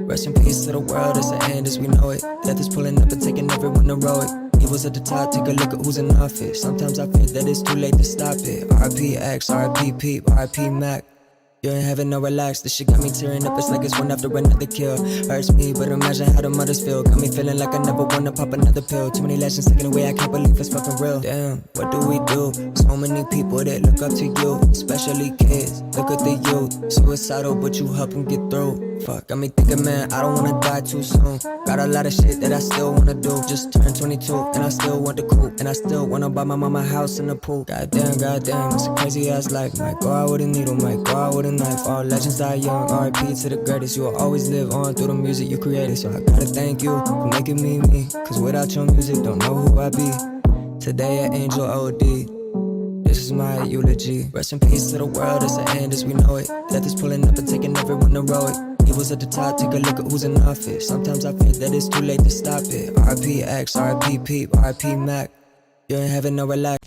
Rest in peace to the world, it's the end as we know it. Death is pulling up and taking everyone heroic. Evils at the top, take a look at who's in office. Sometimes I fear that it's too late to stop it. R.I.P. X, R.I.P. Peep, R.I.P. Mac. You ain't having no relax, this shit got me tearing up, it's like it's one after another kill. Hurts me, but imagine how the mothers feel. Got me feeling like I never wanna pop another pill. Too many legends taken away, I can't believe it's fucking real. Damn, what do we do? So many people that look up to you, especially kids, look at the youth. Suicidal, but you help them get through. Fuck, got me thinking, man, I don't wanna die too soon. Got a lot of shit that I still wanna do. Just turned 22, and I still want the coupe. And I still wanna buy my mama a house and a pool. Goddamn, it's a crazy ass life. Might go out with a needle, might go out with a knife. All legends die young, R.I.P. to the greatest. You will always live on through the music you created. So I gotta thank you for making me me. Cause without your music, don't know who I be. Today an angel OD. This is my eulogy. Rest in peace to the world, it's the end as we know it. Death is pulling up and taking everyone heroic. Evils at the top, take a look at who's in office. Sometimes I fear that it's too late to stop it. R.I.P. X, R.I.P. Peep, R.I.P. Mac. You ain't having no relax.